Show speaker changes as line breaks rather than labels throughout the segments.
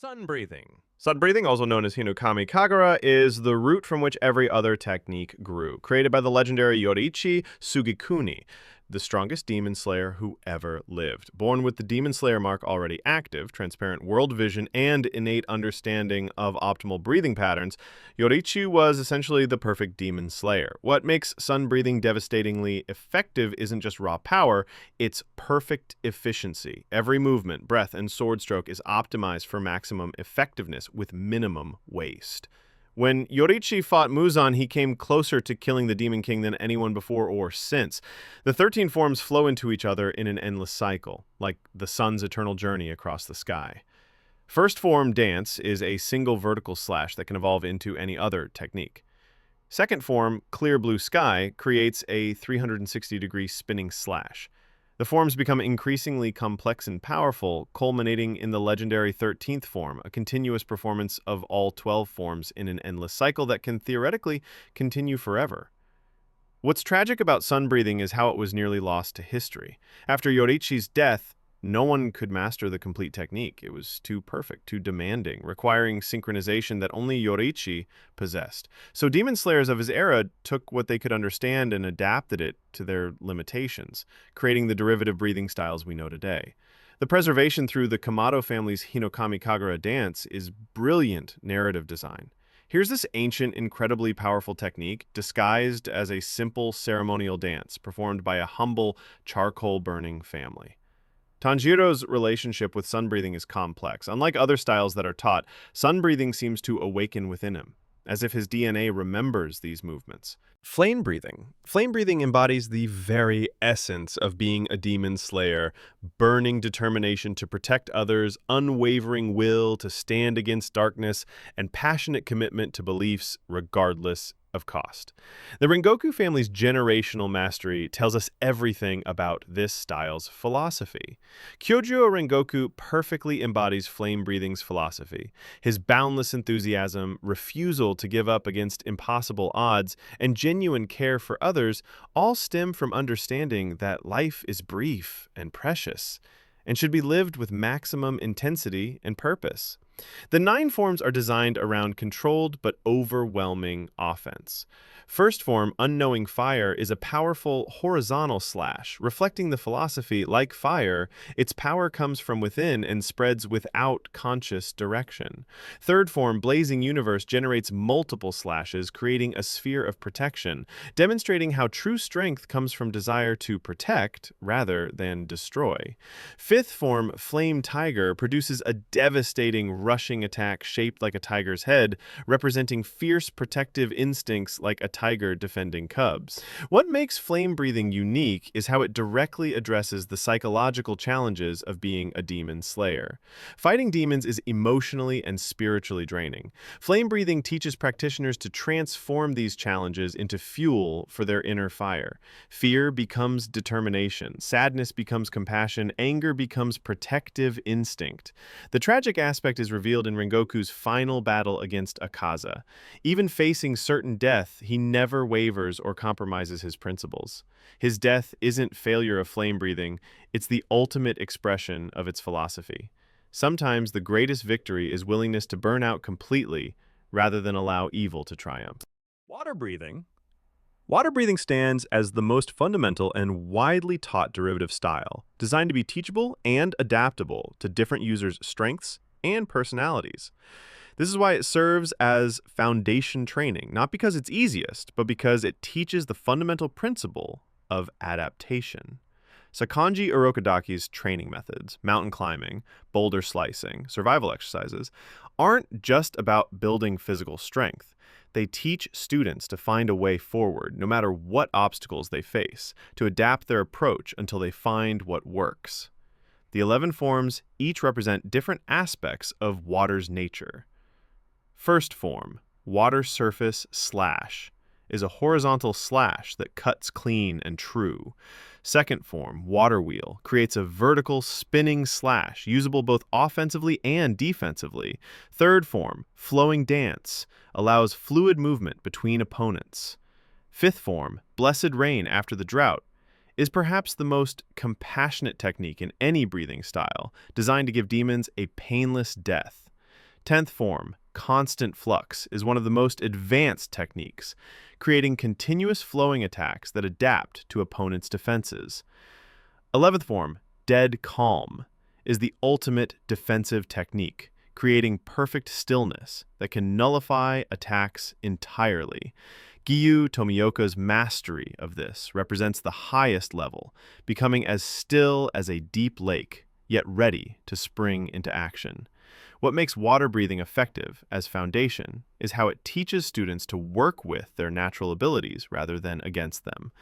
Sun breathing. Sun breathing, also known as Hinokami Kagura, is the root from which every other technique grew, created by the legendary Yoriichi Sugekuni, the strongest demon slayer who ever lived. Born with the demon slayer mark already active, transparent world vision, and innate understanding of optimal breathing patterns, Yoriichi was essentially the perfect demon slayer. What makes sun breathing devastatingly effective isn't just raw power, it's perfect efficiency. Every movement, breath, and sword stroke is optimized for maximum effectiveness with minimum waste. When Yoriichi fought Muzan, he came closer to killing the Demon King than anyone before or since. The 13 forms flow into each other in an endless cycle, like the sun's eternal journey across the sky. First form, Dance, is a single vertical slash that can evolve into any other technique. Second form, Clear Blue Sky, creates a 360-degree spinning slash. The forms become increasingly complex and powerful, culminating in the legendary 13th form, a continuous performance of all 12 forms in an endless cycle that can theoretically continue forever. What's tragic about sun breathing is how it was nearly lost to history. After Yoriichi's death, no one could master the complete technique. It was too perfect, too demanding, requiring synchronization that only Yoriichi possessed. So demon slayers of his era took what they could understand and adapted it to their limitations, creating the derivative breathing styles we know today. The preservation through the Kamado family's Hinokami Kagura dance is brilliant narrative design. Here's this ancient, incredibly powerful technique disguised as a simple ceremonial dance performed by a humble, charcoal-burning family. Tanjiro's relationship with sun breathing is complex. Unlike other styles that are taught, sun breathing seems to awaken within him, as if his DNA remembers these movements. Flame breathing. Flame breathing embodies the very essence of being a demon slayer, burning determination to protect others, unwavering will to stand against darkness, and passionate commitment to beliefs regardless of cost. The Rengoku family's generational mastery tells us everything about this style's philosophy. Kyojo Rengoku perfectly embodies flame breathing's philosophy. His boundless enthusiasm, refusal to give up against impossible odds, and genuine care for others all stem from understanding that life is brief and precious, and should be lived with maximum intensity and purpose. The 9 forms are designed around controlled but overwhelming offense. First form, Unknowing Fire, is a powerful horizontal slash, reflecting the philosophy, like fire, its power comes from within and spreads without conscious direction. Third form, Blazing Universe, generates multiple slashes, creating a sphere of protection, demonstrating how true strength comes from desire to protect rather than destroy. Fifth form, Flame Tiger, produces a devastating rushing attack shaped like a tiger's head, representing fierce protective instincts like a tiger defending cubs. What makes flame breathing unique is how it directly addresses the psychological challenges of being a demon slayer. Fighting demons is emotionally and spiritually draining. Flame breathing teaches practitioners to transform these challenges into fuel for their inner fire. Fear becomes determination, sadness becomes compassion, anger becomes protective instinct. The tragic aspect is revealed in Rengoku's final battle against Akaza. Even facing certain death, he never wavers or compromises his principles. His death isn't failure of flame breathing, it's the ultimate expression of its philosophy. Sometimes the greatest victory is willingness to burn out completely rather than allow evil to triumph. Water breathing. Water breathing stands as the most fundamental and widely taught derivative style, designed to be teachable and adaptable to different users' strengths and personalities. This is why it serves as foundation training, not because it's easiest, but because it teaches the fundamental principle of adaptation. Sakonji Urokadaki's training methods, mountain climbing, boulder slicing, survival exercises, aren't just about building physical strength. They teach students to find a way forward, no matter what obstacles they face, to adapt their approach until they find what works. The 11 forms each represent different aspects of water's nature. First form, Water Surface Slash, is a horizontal slash that cuts clean and true. Second form, Water Wheel, creates a vertical spinning slash, usable both offensively and defensively. Third form, Flowing Dance, allows fluid movement between opponents. Fifth form, Blessed Rain After the Drought, is perhaps the most compassionate technique in any breathing style, designed to give demons a painless death. 10th form, constant flux, is one of the most advanced techniques, creating continuous flowing attacks that adapt to opponents' defenses. 11th form, dead calm, is the ultimate defensive technique, creating perfect stillness that can nullify attacks entirely. Giyu Tomioka's mastery of this represents the highest level, becoming as still as a deep lake, yet ready to spring into action. What makes water breathing effective as foundation is how it teaches students to work with their natural abilities rather than against them.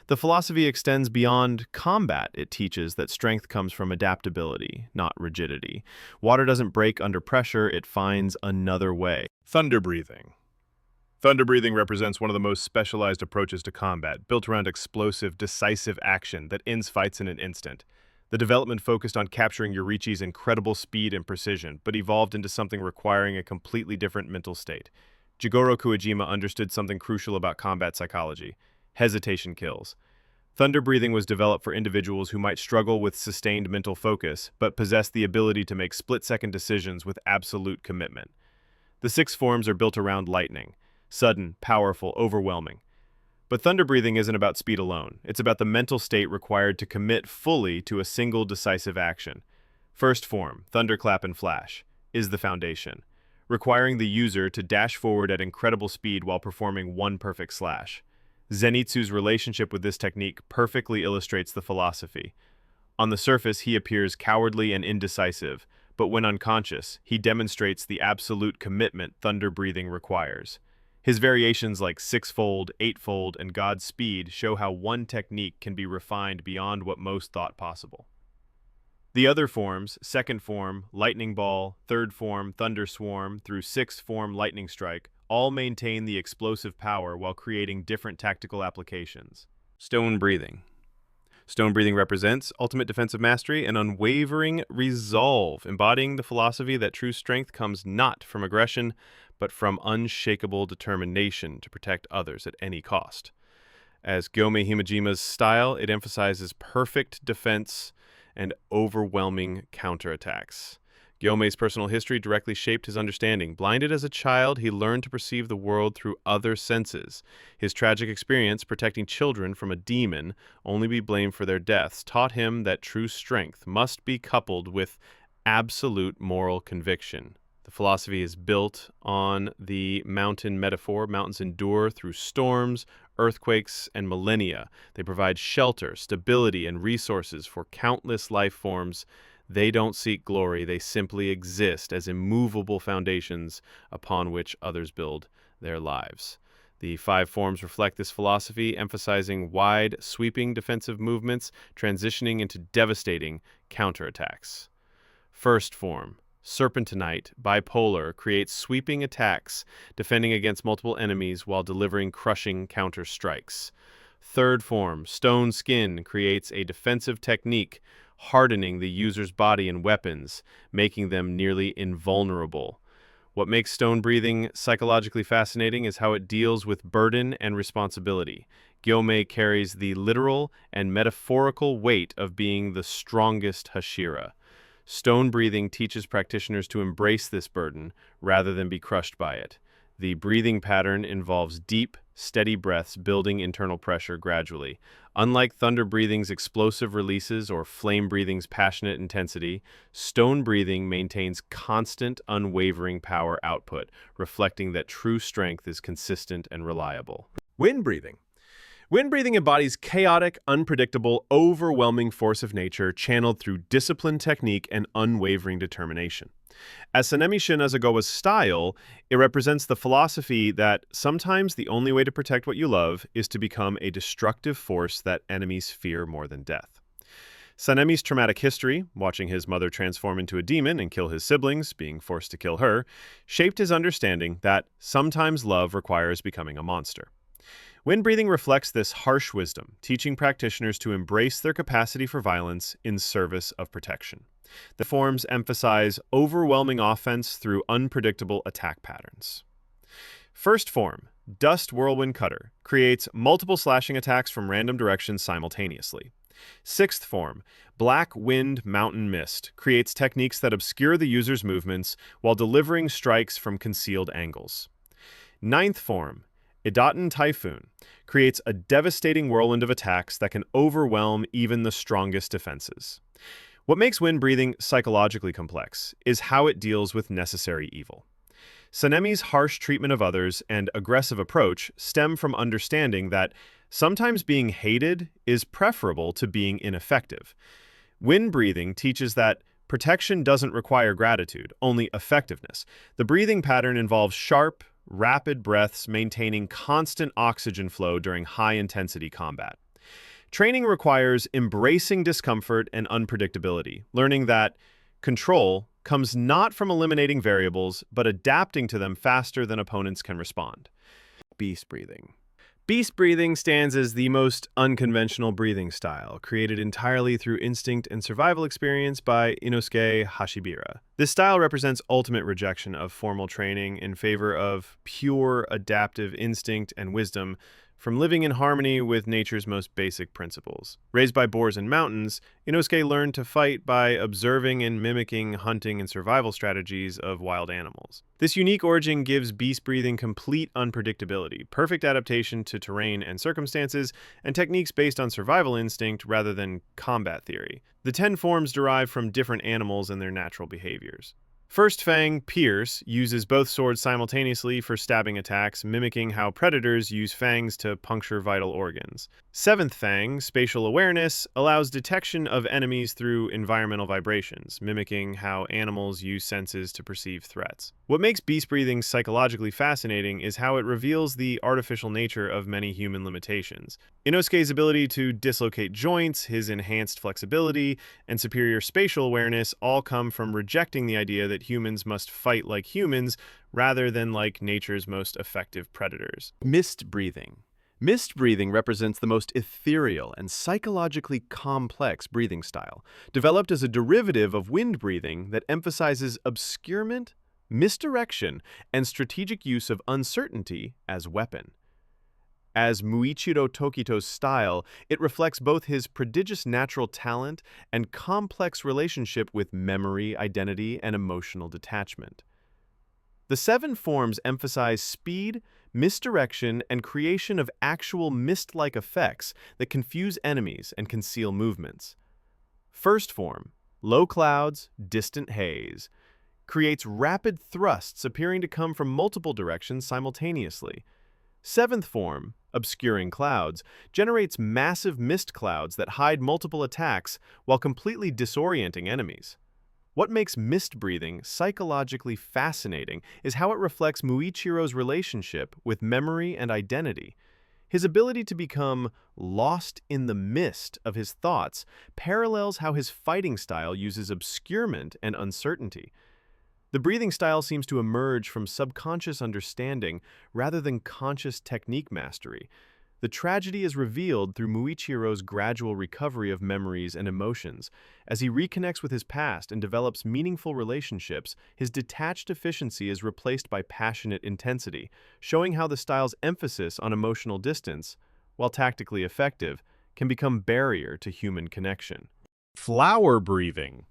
The philosophy extends beyond combat. It teaches that strength comes from adaptability, not rigidity. Water doesn't break under pressure, it finds another way. Thunder breathing. Thunder breathing represents one of the most specialized approaches to combat, built around explosive, decisive action that ends fights in an instant. The development focused on capturing Yorichi's incredible speed and precision, but evolved into something requiring a completely different mental state. Jigoro Kuwajima understood something crucial about combat psychology. Hesitation kills. Thunder breathing was developed for individuals who might struggle with sustained mental focus, but possess the ability to make split-second decisions with absolute commitment. The 6 forms are built around lightning. Sudden, powerful, overwhelming. But thunder breathing isn't about speed alone. It's about the mental state required to commit fully to a single decisive action. First form, thunderclap and flash, is the foundation, requiring the user to dash forward at incredible speed while performing one perfect slash. Zenitsu's relationship with this technique perfectly illustrates the philosophy. On the surface, he appears cowardly and indecisive, but when unconscious, he demonstrates the absolute commitment thunder breathing requires. His variations like sixfold, eightfold, and God's speed show how one technique can be refined beyond what most thought possible. The other forms, second form, lightning ball, third form, thunder swarm, through sixth form, lightning strike, all maintain the explosive power while creating different tactical applications. Stone breathing. Stone breathing represents ultimate defensive mastery and unwavering resolve, embodying the philosophy that true strength comes not from aggression, but from unshakable determination to protect others at any cost. As Gyomei Himajima's style, it emphasizes perfect defense and overwhelming counterattacks. Gyomei's personal history directly shaped his understanding. Blinded as a child, he learned to perceive the world through other senses. His tragic experience protecting children from a demon, only be blamed for their deaths, taught him that true strength must be coupled with absolute moral conviction. The philosophy is built on the mountain metaphor. Mountains endure through storms, earthquakes, and millennia. They provide shelter, stability, and resources for countless life forms. They don't seek glory, they simply exist as immovable foundations upon which others build their lives. The 5 forms reflect this philosophy, emphasizing wide, sweeping defensive movements, transitioning into devastating counterattacks. First form, serpentinite, bipolar, creates sweeping attacks, defending against multiple enemies while delivering crushing counter strikes. Third form, stone skin, creates a defensive technique, hardening the user's body and weapons, making them nearly invulnerable. What makes stone breathing psychologically fascinating is how it deals with burden and responsibility. Gyomei carries the literal and metaphorical weight of being the strongest Hashira. Stone breathing teaches practitioners to embrace this burden rather than be crushed by it. The breathing pattern involves deep, steady breaths building internal pressure gradually. Unlike thunder breathing's explosive releases or flame breathing's passionate intensity, stone breathing maintains constant, unwavering power output, reflecting that true strength is consistent and reliable. Wind breathing. Wind breathing embodies chaotic, unpredictable, overwhelming force of nature channeled through disciplined technique and unwavering determination. As Sanemi Shinazugawa's style, it represents the philosophy that sometimes the only way to protect what you love is to become a destructive force that enemies fear more than death. Sanemi's traumatic history, watching his mother transform into a demon and kill his siblings, being forced to kill her, shaped his understanding that sometimes love requires becoming a monster. Wind breathing reflects this harsh wisdom, teaching practitioners to embrace their capacity for violence in service of protection. The forms emphasize overwhelming offense through unpredictable attack patterns. First form, Dust Whirlwind Cutter, creates multiple slashing attacks from random directions simultaneously. Sixth form, Black Wind Mountain Mist, creates techniques that obscure the user's movements while delivering strikes from concealed angles. Ninth form, Idaten Typhoon, creates a devastating whirlwind of attacks that can overwhelm even the strongest defenses. What makes wind breathing psychologically complex is how it deals with necessary evil. Sanemi's harsh treatment of others and aggressive approach stem from understanding that sometimes being hated is preferable to being ineffective. Wind breathing teaches that protection doesn't require gratitude, only effectiveness. The breathing pattern involves sharp, rapid breaths maintaining constant oxygen flow during high-intensity combat. Training requires embracing discomfort and unpredictability, learning that control comes not from eliminating variables, but adapting to them faster than opponents can respond. Beast breathing. Beast breathing stands as the most unconventional breathing style, created entirely through instinct and survival experience by Inosuke Hashibira. This style represents ultimate rejection of formal training in favor of pure adaptive instinct and wisdom from living in harmony with nature's most basic principles. Raised by boars in mountains, Inosuke learned to fight by observing and mimicking hunting and survival strategies of wild animals. This unique origin gives beast breathing complete unpredictability, perfect adaptation to terrain and circumstances, and techniques based on survival instinct rather than combat theory. The 10 forms derive from different animals and their natural behaviors. First Fang, Pierce, uses both swords simultaneously for stabbing attacks, mimicking how predators use fangs to puncture vital organs. Seventh Fang, Spatial Awareness, allows detection of enemies through environmental vibrations, mimicking how animals use senses to perceive threats. What makes beast breathing psychologically fascinating is how it reveals the artificial nature of many human limitations. Inosuke's ability to dislocate joints, his enhanced flexibility, and superior spatial awareness all come from rejecting the idea that humans must fight like humans rather than like nature's most effective predators. Mist breathing. Mist breathing represents the most ethereal and psychologically complex breathing style, developed as a derivative of wind breathing that emphasizes obscurement, misdirection, and strategic use of uncertainty as weapon. As Muichiro Tokito's style, it reflects both his prodigious natural talent and complex relationship with memory, identity, and emotional detachment. The 7 forms emphasize speed, misdirection, and creation of actual mist-like effects that confuse enemies and conceal movements. First form, low clouds, distant haze, creates rapid thrusts appearing to come from multiple directions simultaneously. Seventh form, obscuring clouds, generates massive mist clouds that hide multiple attacks while completely disorienting enemies. What makes mist breathing psychologically fascinating is how it reflects Muichiro's relationship with memory and identity. His ability to become lost in the mist of his thoughts parallels how his fighting style uses obscurement and uncertainty. The breathing style seems to emerge from subconscious understanding rather than conscious technique mastery. The tragedy is revealed through Muichiro's gradual recovery of memories and emotions. As he reconnects with his past and develops meaningful relationships, his detached efficiency is replaced by passionate intensity, showing how the style's emphasis on emotional distance, while tactically effective, can become barrier to human connection. Flower breathing.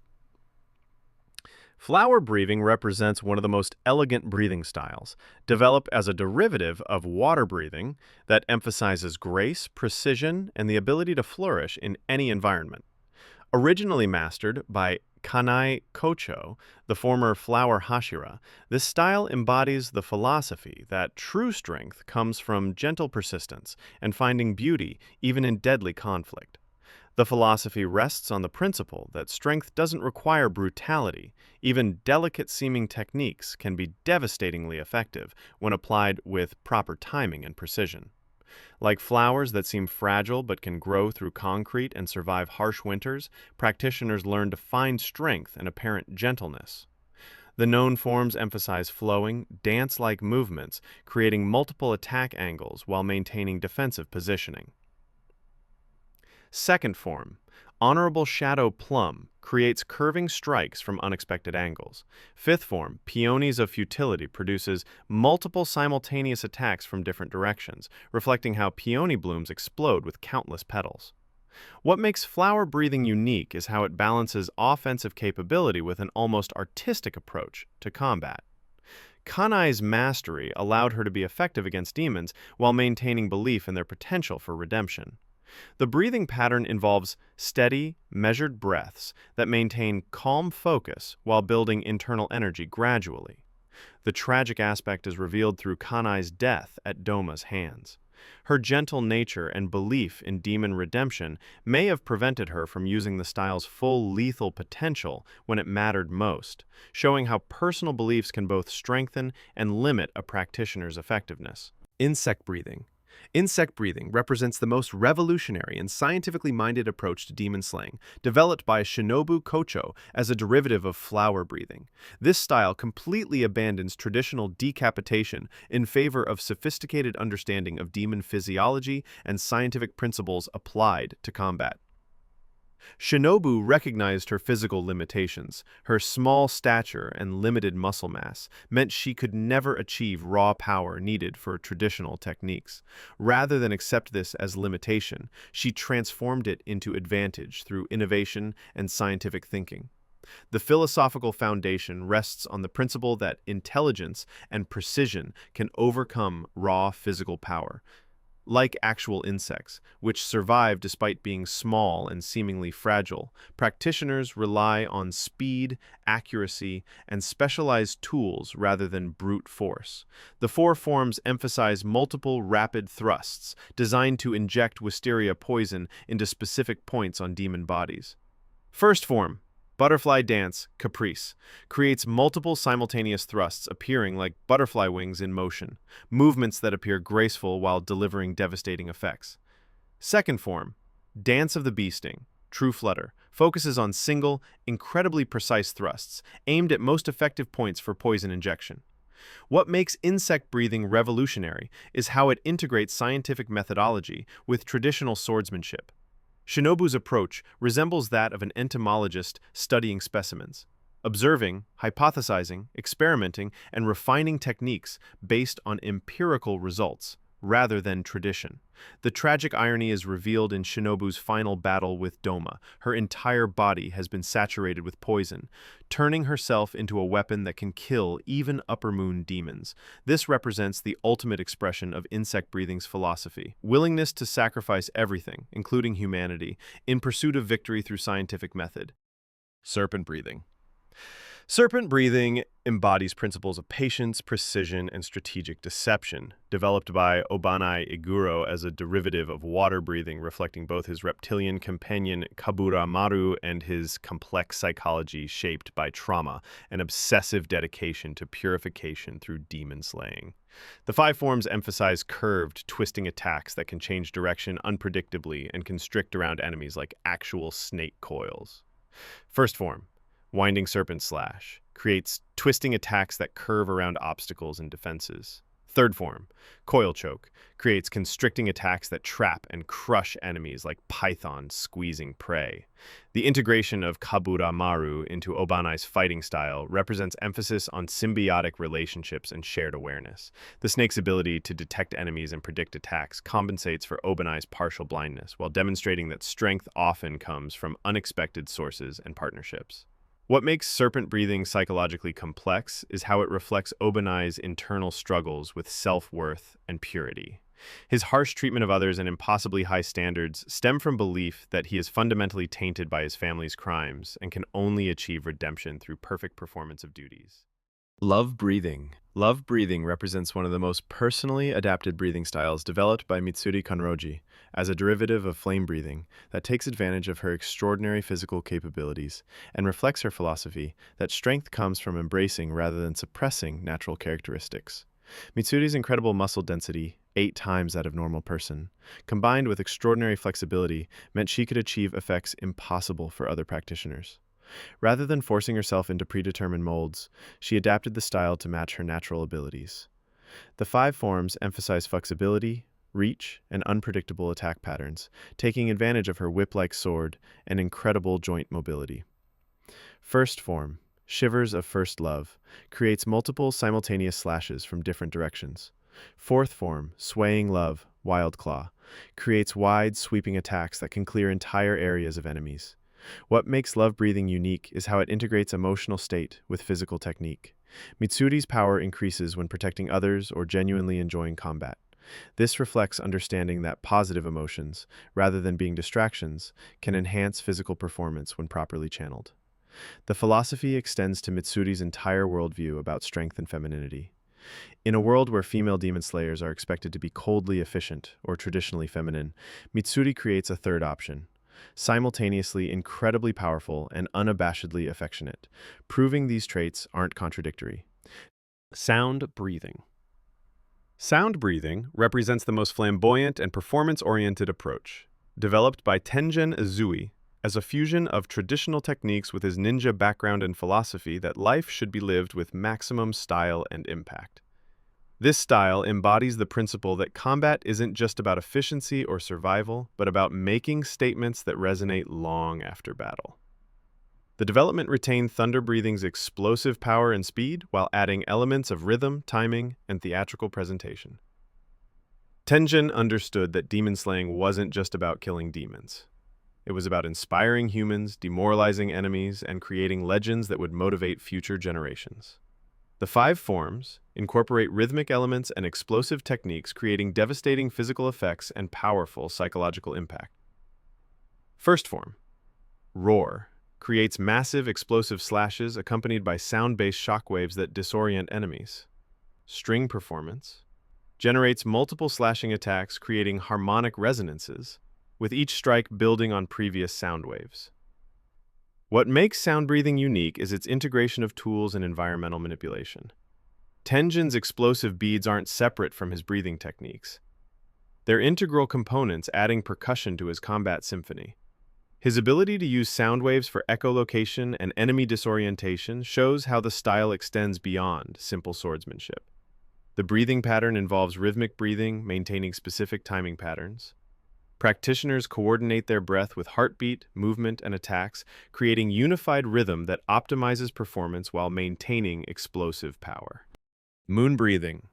Flower breathing represents one of the most elegant breathing styles, developed as a derivative of water breathing that emphasizes grace, precision, and the ability to flourish in any environment. Originally mastered by Kanai Kocho, the former flower Hashira, this style embodies the philosophy that true strength comes from gentle persistence and finding beauty even in deadly conflict. The philosophy rests on the principle that strength doesn't require brutality. Even delicate-seeming techniques can be devastatingly effective when applied with proper timing and precision. Like flowers that seem fragile but can grow through concrete and survive harsh winters, practitioners learn to find strength in apparent gentleness. The known forms emphasize flowing, dance-like movements, creating multiple attack angles while maintaining defensive positioning. Second form, Honorable Shadow Plum, creates curving strikes from unexpected angles. Fifth form, Peonies of Futility, produces multiple simultaneous attacks from different directions, reflecting how peony blooms explode with countless petals. What makes flower breathing unique is how it balances offensive capability with an almost artistic approach to combat. Kanai's mastery allowed her to be effective against demons while maintaining belief in their potential for redemption. The breathing pattern involves steady, measured breaths that maintain calm focus while building internal energy gradually. The tragic aspect is revealed through Kanai's death at Doma's hands. Her gentle nature and belief in demon redemption may have prevented her from using the style's full lethal potential when it mattered most, showing how personal beliefs can both strengthen and limit a practitioner's effectiveness. Insect breathing. Insect breathing represents the most revolutionary and scientifically minded approach to demon slaying, developed by Shinobu Kocho as a derivative of flower breathing. This style completely abandons traditional decapitation in favor of sophisticated understanding of demon physiology and scientific principles applied to combat. Shinobu recognized her physical limitations. Her small stature and limited muscle mass meant she could never achieve raw power needed for traditional techniques. Rather than accept this as limitation, she transformed it into advantage through innovation and scientific thinking. The philosophical foundation rests on the principle that intelligence and precision can overcome raw physical power. Like actual insects, which survive despite being small and seemingly fragile, practitioners rely on speed, accuracy, and specialized tools rather than brute force. The four forms emphasize multiple rapid thrusts designed to inject wisteria poison into specific points on demon bodies. First form, Butterfly Dance, Caprice, creates multiple simultaneous thrusts appearing like butterfly wings in motion, movements that appear graceful while delivering devastating effects. Second form, Dance of the Bee Sting, True Flutter, focuses on single, incredibly precise thrusts, aimed at most effective points for poison injection. What makes insect breathing revolutionary is how it integrates scientific methodology with traditional swordsmanship. Shinobu's approach resembles that of an entomologist studying specimens, observing, hypothesizing, experimenting, and refining techniques based on empirical results rather than tradition. The tragic irony is revealed in Shinobu's final battle with Doma. Her entire body has been saturated with poison, turning herself into a weapon that can kill even upper moon demons. This represents the ultimate expression of insect breathing's philosophy: willingness to sacrifice everything, including humanity, in pursuit of victory through scientific method. Serpent breathing. Serpent breathing embodies principles of patience, precision, and strategic deception, developed by Obanai Iguro as a derivative of water breathing, reflecting both his reptilian companion Kabura Maru and his complex psychology shaped by trauma and obsessive dedication to purification through demon slaying. The five forms emphasize curved, twisting attacks that can change direction unpredictably and constrict around enemies like actual snake coils. First form, Winding Serpent Slash, creates twisting attacks that curve around obstacles and defenses. Third form, Coil Choke, creates constricting attacks that trap and crush enemies like pythons squeezing prey. The integration of Kabura Maru into Obanai's fighting style represents emphasis on symbiotic relationships and shared awareness. The snake's ability to detect enemies and predict attacks compensates for Obanai's partial blindness, while demonstrating that strength often comes from unexpected sources and partnerships. What makes serpent breathing psychologically complex is how it reflects Obanai's internal struggles with self-worth and purity. His harsh treatment of others and impossibly high standards stem from belief that he is fundamentally tainted by his family's crimes and can only achieve redemption through perfect performance of duties. Love breathing. Love breathing represents one of the most personally adapted breathing styles developed by Mitsuri Kanroji as a derivative of flame breathing that takes advantage of her extraordinary physical capabilities and reflects her philosophy that strength comes from embracing rather than suppressing natural characteristics. Mitsuri's incredible muscle density, 8 times that of a normal person, combined with extraordinary flexibility, meant she could achieve effects impossible for other practitioners. Rather than forcing herself into predetermined molds, she adapted the style to match her natural abilities. The five forms emphasize flexibility, reach, and unpredictable attack patterns, taking advantage of her whip-like sword and incredible joint mobility. First form, Shivers of First Love, creates multiple simultaneous slashes from different directions. Fourth form, Swaying Love, Wild Claw, creates wide, sweeping attacks that can clear entire areas of enemies. What makes Love Breathing unique is how it integrates emotional state with physical technique. Mitsuri's power increases when protecting others or genuinely enjoying combat. This reflects understanding that positive emotions, rather than being distractions, can enhance physical performance when properly channeled. The philosophy extends to Mitsuri's entire worldview about strength and femininity. In a world where female demon slayers are expected to be coldly efficient or traditionally feminine, Mitsuri creates a third option, simultaneously incredibly powerful and unabashedly affectionate, proving these traits aren't contradictory. Sound breathing. Sound breathing represents the most flamboyant and performance-oriented approach, developed by Tenjin Izui as a fusion of traditional techniques with his ninja background and philosophy that life should be lived with maximum style and impact. This style embodies the principle that combat isn't just about efficiency or survival, but about making statements that resonate long after battle. The development retained Thunder Breathing's explosive power and speed while adding elements of rhythm, timing, and theatrical presentation. Tenjin understood that demon slaying wasn't just about killing demons. It was about inspiring humans, demoralizing enemies, and creating legends that would motivate future generations. The five forms incorporate rhythmic elements and explosive techniques, creating devastating physical effects and powerful psychological impact. First form, Roar, creates massive explosive slashes accompanied by sound-based shockwaves that disorient enemies. String Performance generates multiple slashing attacks, creating harmonic resonances, with each strike building on previous sound waves. What makes sound breathing unique is its integration of tools and environmental manipulation. Tenjin's explosive beads aren't separate from his breathing techniques. They're integral components, adding percussion to his combat symphony. His ability to use sound waves for echolocation and enemy disorientation shows how the style extends beyond simple swordsmanship. The breathing pattern involves rhythmic breathing, maintaining specific timing patterns. Practitioners coordinate their breath with heartbeat, movement, and attacks, creating unified rhythm that optimizes performance while maintaining explosive power. Moon breathing.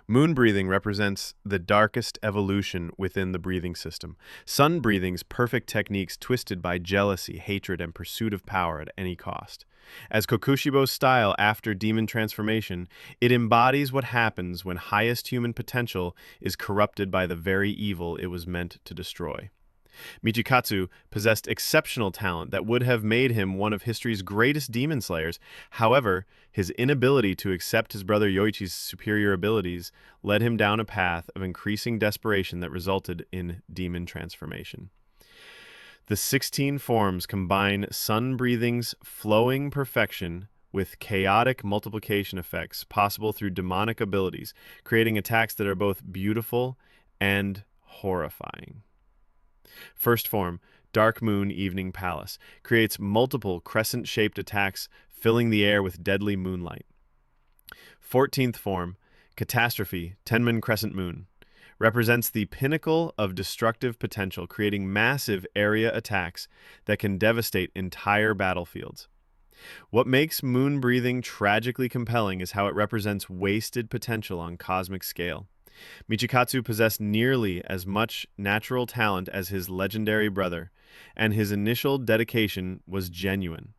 Moon breathing represents the darkest evolution within the breathing system. Sun breathing's perfect techniques twisted by jealousy, hatred, and pursuit of power at any cost. As Kokushibo's style after demon transformation, it embodies what happens when highest human potential is corrupted by the very evil it was meant to destroy. Michikatsu possessed exceptional talent that would have made him one of history's greatest demon slayers. However, his inability to accept his brother Yoichi's superior abilities led him down a path of increasing desperation that resulted in demon transformation. The 16 forms combine sun breathing's flowing perfection with chaotic multiplication effects possible through demonic abilities, creating attacks that are both beautiful and horrifying. First form, Dark Moon Evening Palace, creates multiple crescent-shaped attacks, filling the air with deadly moonlight. 14th form, Catastrophe Tenman Crescent Moon, represents the pinnacle of destructive potential, creating massive area attacks that can devastate entire battlefields. What makes moon breathing tragically compelling is how it represents wasted potential on cosmic scale. Michikatsu possessed nearly as much natural talent as his legendary brother, and his initial dedication was genuine.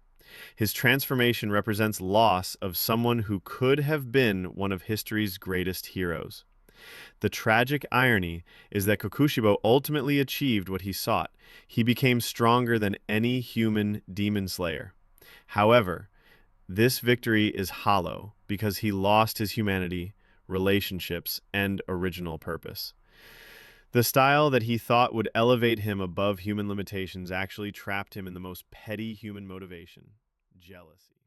His transformation represents loss of someone who could have been one of history's greatest heroes. The tragic irony is that Kokushibo ultimately achieved what he sought. He became stronger than any human demon slayer. However, this victory is hollow because he lost his humanity, relationships, and original purpose. The style that he thought would elevate him above human limitations actually trapped him in the most petty human motivation, jealousy.